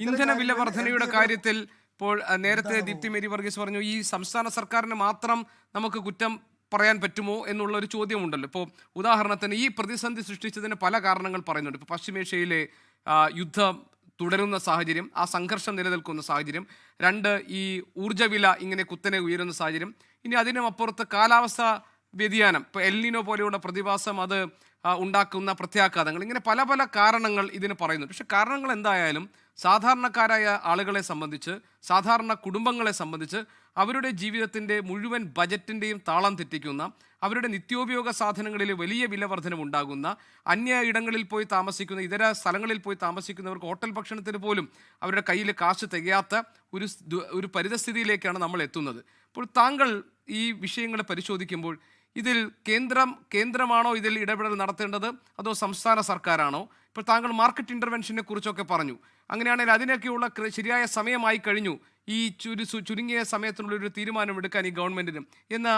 ഇന്ധന വില വർധനയുടെ കാര്യത്തിൽ ഇപ്പോൾ നേരത്തെ ദീപ്തി മേരി വർഗീസ് പറഞ്ഞു, ഈ സംസ്ഥാന സർക്കാരിന് മാത്രം നമുക്ക് കുറ്റം പറയാൻ പറ്റുമോ എന്നുള്ള ഒരു ചോദ്യമുണ്ടല്ലോ. ഇപ്പോൾ ഉദാഹരണത്തിന് ഈ പ്രതിസന്ധി സൃഷ്ടിച്ചതിന് പല കാരണങ്ങൾ പറയുന്നുണ്ട്. ഇപ്പോൾ പശ്ചിമേഷ്യയിലെ യുദ്ധം തുടരുന്ന സാഹചര്യം, ആ സംഘർഷം നിലനിൽക്കുന്ന സാഹചര്യം, 2 ഈ ഊർജ്ജവില ഇങ്ങനെ കുത്തനെ ഉയരുന്ന സാഹചര്യം, ഇനി അതിനും അപ്പുറത്ത് കാലാവസ്ഥ വ്യതിയാനം, ഇപ്പോൾ എൽനിനോ പോലെയുള്ള പ്രതിഭാസം, അത് ഉണ്ടാക്കുന്ന പ്രത്യാഘാതങ്ങൾ, ഇങ്ങനെ പല പല കാരണങ്ങൾ ഇതിന് പറയുന്നുണ്ട്. പക്ഷെ കാരണങ്ങൾ എന്തായാലും സാധാരണക്കാരായ ആളുകളെ സംബന്ധിച്ച്, സാധാരണ കുടുംബങ്ങളെ സംബന്ധിച്ച് അവരുടെ ജീവിതത്തിൻ്റെ മുഴുവൻ ബജറ്റിൻ്റെയും താളം തെറ്റിക്കുന്ന, അവരുടെ നിത്യോപയോഗ സാധനങ്ങളിൽ വലിയ വില വർധനമുണ്ടാകുന്ന, അന്യ ഇടങ്ങളിൽ പോയി താമസിക്കുന്ന, ഇതര സ്ഥലങ്ങളിൽ പോയി താമസിക്കുന്നവർക്ക് ഹോട്ടൽ ഭക്ഷണത്തിന് പോലും അവരുടെ കയ്യിൽ കാശ് തികയാത്ത ഒരു പരിതസ്ഥിതിയിലേക്കാണ് നമ്മൾ എത്തുന്നത്. അപ്പോൾ താങ്കൾ ഈ വിഷയങ്ങളെ പരിശോധിക്കുമ്പോൾ ഇതിൽ കേന്ദ്രമാണോ ഇതിൽ ഇടപെടൽ നടത്തേണ്ടത്, അതോ സംസ്ഥാന സർക്കാരാണോ? ഇപ്പോൾ താങ്കൾ മാർക്കറ്റ് ഇൻ്റർവെൻഷനെ കുറിച്ചൊക്കെ പറഞ്ഞു. അങ്ങനെയാണെങ്കിൽ അതിനൊക്കെയുള്ള ശരിയായ സമയമായി കഴിഞ്ഞു, ഈ ചുരുങ്ങിയ സമയത്തിനുള്ളൊരു തീരുമാനമെടുക്കാൻ ഈ ഗവൺമെൻറ്റിനും എന്ന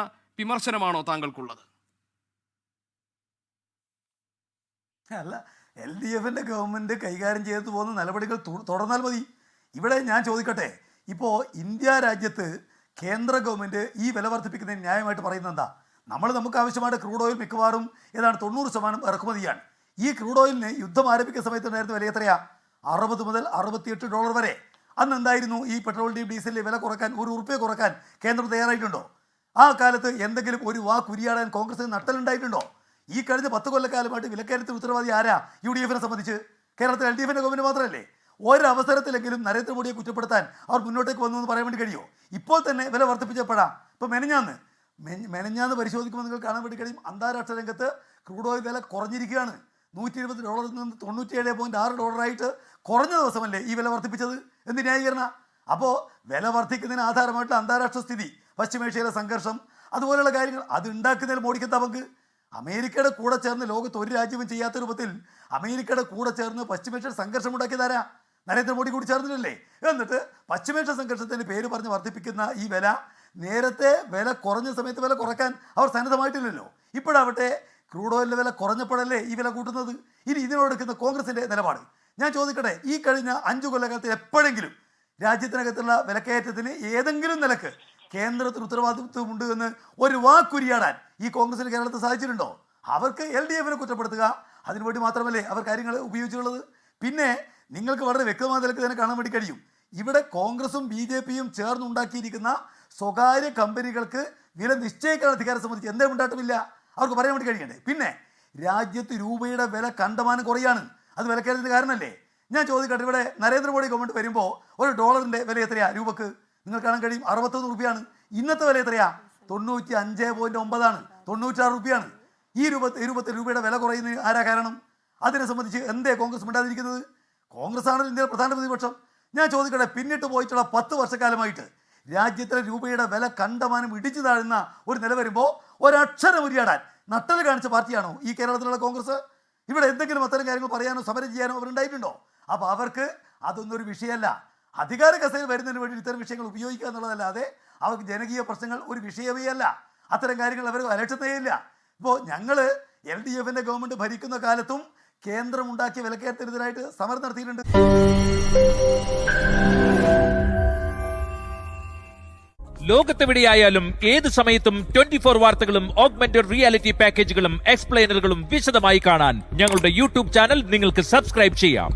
വിമർശനമാണോ താങ്കൾക്കുള്ളത്? അല്ല, LDFന്റെ ഗവൺമെൻറ് കൈകാര്യം ചെയ്തു പോകുന്ന നടപടികൾ തുടർന്നാൽ മതി. ഇവിടെ ഞാൻ ചോദിക്കട്ടെ, ഇപ്പോൾ ഇന്ത്യ രാജ്യത്ത് കേന്ദ്ര ഗവൺമെൻറ് ഈ വില വർദ്ധിപ്പിക്കുന്നതിന് ന്യായമായിട്ട് പറയുന്നത് എന്താ? നമുക്ക് ആവശ്യമായിട്ട് ക്രൂഡ് ഓയിൽ മിക്കവാറും ഏതാണ്ട് 90% ഇറക്കുമതിയാണ്. ഈ ക്രൂഡ് ഓയിലിന് യുദ്ധം ആരംഭിക്കുന്ന സമയത്തുണ്ടായിരുന്ന വില എത്രയാ? $60 മുതൽ $68 വരെ. അന്ന് എന്തായിരുന്നു? ഈ പെട്രോളിൻ്റെയും ഡീസലിൻ്റെ വില കുറക്കാൻ, ₹1 കുറക്കാൻ കേന്ദ്രം തയ്യാറായിട്ടുണ്ടോ? ആ കാലത്ത് എന്തെങ്കിലും ഒരു കുരിയാടാൻ കോൺഗ്രസിന് നട്ടലുണ്ടായിട്ടുണ്ടോ? ഈ കഴിഞ്ഞ 10 കൊല്ലക്കാലമായിട്ട് വിലക്കയറ്റത്തിന് ഉത്തരവാദി ആരാ? UDFനെ സംബന്ധിച്ച് കേരളത്തിൽ LDFന്റെ ഗവൺമെൻറ് മാത്രമല്ലേ? ഒരവസരത്തിലെങ്കിലും നരേന്ദ്രമോദിയെ കുറ്റപ്പെടുത്താൻ അവർ മുന്നോട്ടേക്ക് വന്നു എന്ന് പറയാൻ വേണ്ടി കഴിയുമോ? ഇപ്പോൾ തന്നെ വില വർദ്ധിപ്പിച്ചപ്പോഴാ. ഇപ്പോൾ മെനഞ്ഞാന്ന് പരിശോധിക്കുമ്പോൾ നിങ്ങൾ കാണാൻ വേണ്ടി കഴിയും, അന്താരാഷ്ട്ര രംഗത്ത് ക്രൂഡ് ഓയിൽ വില കുറഞ്ഞിരിക്കുകയാണ്. $120 നിന്ന് $97.6 കുറഞ്ഞ ദിവസമല്ലേ ഈ വില വർദ്ധിപ്പിച്ചത്? എന്ത് ന്യായീകരണ? അപ്പോൾ വില വർദ്ധിക്കുന്നതിന് ആധാരമായിട്ടുള്ള അന്താരാഷ്ട്ര സ്ഥിതി, പശ്ചിമേഷ്യയിലെ സംഘർഷം, അതുപോലെയുള്ള കാര്യങ്ങൾ, അത് ഉണ്ടാക്കുന്നതിൽ മോഡിക്ക് എന്താ പങ്ക്? അമേരിക്കയുടെ കൂടെ ചേർന്ന് ലോകത്ത് ഒരു രാജ്യവും ചെയ്യാത്ത രൂപത്തിൽ അമേരിക്കയുടെ കൂടെ ചേർന്ന് പശ്ചിമേഷ്യ സംഘർഷം ഉണ്ടാക്കിയതാരാ? നരേന്ദ്രമോദി കൂടി ചേർന്നില്ലല്ലേ? എന്നിട്ട് പശ്ചിമേഷ്യ സംഘർഷത്തിൻ്റെ പേര് പറഞ്ഞ് വർദ്ധിപ്പിക്കുന്ന ഈ വില, നേരത്തെ വില കുറഞ്ഞ സമയത്ത് വില കുറയ്ക്കാൻ അവർ സന്നദ്ധമായിട്ടില്ലല്ലോ. ഇപ്പോഴാവട്ടെ ക്രൂഡ് ഓയിലിൻ്റെ വില കുറഞ്ഞപ്പോഴല്ലേ ഈ വില കൂട്ടുന്നത്. ഇനി ഇതിനോടെടുക്കുന്ന കോൺഗ്രസിൻ്റെ നിലപാട് ഞാൻ ചോദിക്കട്ടെ, ഈ കഴിഞ്ഞ 5 കൊല്ലക്കാലത്തിൽ എപ്പോഴെങ്കിലും രാജ്യത്തിനകത്തുള്ള വിലക്കയറ്റത്തിന് ഏതെങ്കിലും നിലക്ക് കേന്ദ്രത്തിന് ഉത്തരവാദിത്വമുണ്ട് എന്ന് ഒരു വാക്കുരിയാടാൻ ഈ കോൺഗ്രസിന് കേരളത്തിൽ സാധിച്ചിട്ടുണ്ടോ? അവർക്ക് LDFനെ കുറ്റപ്പെടുത്തുക, അതിനുവേണ്ടി മാത്രമല്ലേ അവർ കാര്യങ്ങൾ ഉപയോഗിച്ചിട്ടുള്ളത്. പിന്നെ നിങ്ങൾക്ക് വളരെ വ്യക്തമായ നിലക്ക് തന്നെ കാണാൻ വേണ്ടി കഴിയും, ഇവിടെ കോൺഗ്രസും BJPയും ചേർന്നുണ്ടാക്കിയിരിക്കുന്ന സ്വകാര്യ കമ്പനികൾക്ക് വില നിശ്ചയിക്കാൻ അധികാരം സംബന്ധിച്ച് എന്തേ ഉണ്ടായിട്ടുമില്ല, അവർക്ക് പറയാൻ വേണ്ടി കഴിയണ്ടേ? പിന്നെ രാജ്യത്ത് രൂപയുടെ വില കണ്ടമാനം കുറയാണ്, അത് വിലക്കയറ്റത്തിന് കാരണമല്ലേ? ഞാൻ ചോദിക്കട്ടെ, ഇവിടെ നരേന്ദ്രമോദി ഗവൺമെൻറ് വരുമ്പോൾ $1 വില എത്രയാ രൂപക്ക്? നിങ്ങൾ കാണാൻ കഴിയും, ₹61. ഇന്നത്തെ വില എത്രയാ? 95.9, ₹96. ഈ രൂപയുടെ വില കുറയുന്നതിന് ആരാ കാരണം? അതിനെ സംബന്ധിച്ച് എന്തേ കോൺഗ്രസ് മിണ്ടാതിരിക്കുന്നത്? കോൺഗ്രസ് ആണ് ഇന്ത്യയിലെ പ്രധാന പ്രതിപക്ഷം. ഞാൻ ചോദിക്കട്ടെ, പിന്നിട്ട് പോയിട്ടുള്ള 10 വർഷക്കാലമായിട്ട് രാജ്യത്തിലെ രൂപയുടെ വില കണ്ടമാനം ഇടിച്ചു താഴുന്ന ഒരു നില വരുമ്പോൾ ഒരക്ഷരം ഉരിയാടാൻ നട്ടൽ കാണിച്ച പാർട്ടിയാണോ ഈ കേരളത്തിലുള്ള കോൺഗ്രസ്? ഇവിടെ എന്തെങ്കിലും അത്തരം കാര്യങ്ങൾ പറയാനോ സമരം ചെയ്യാനോ അവരുണ്ടായിട്ടുണ്ടോ? അപ്പോൾ അവർക്ക് അതൊന്നും ഒരു വിഷയമല്ല. അധികാര കസേരയിൽ വരുന്നതിന് വേണ്ടി ഇത്തരം വിഷയങ്ങൾ ഉപയോഗിക്കുക എന്നുള്ളതല്ലാതെ അവർക്ക് ജനകീയ പ്രശ്നങ്ങൾ ഒരു വിഷയമേ അല്ല. അത്തരം കാര്യങ്ങൾ അവർ അലക്ഷ്യതയില്ല. ഇപ്പോൾ ഞങ്ങൾ LDFന്റെ ഗവൺമെൻറ് ഭരിക്കുന്ന കാലത്തും കേന്ദ്രം ഉണ്ടാക്കിയ വിലക്കയറ്റത്തിനെതിരായിട്ട് സമരം നടത്തിയിട്ടുണ്ട്. ലോകത്തെവിടെയായാലും ഏത് സമയത്തും 24 വാർത്തകളും ഓഗ്മെന്റഡ് റിയാലിറ്റി പാക്കേജുകളും എക്സ്പ്ലെയിനറുകളും വിശദമായി കാണാൻ ഞങ്ങളുടെ YouTube ചാനൽ നിങ്ങൾക്ക് സബ്സ്ക്രൈബ് ചെയ്യാം.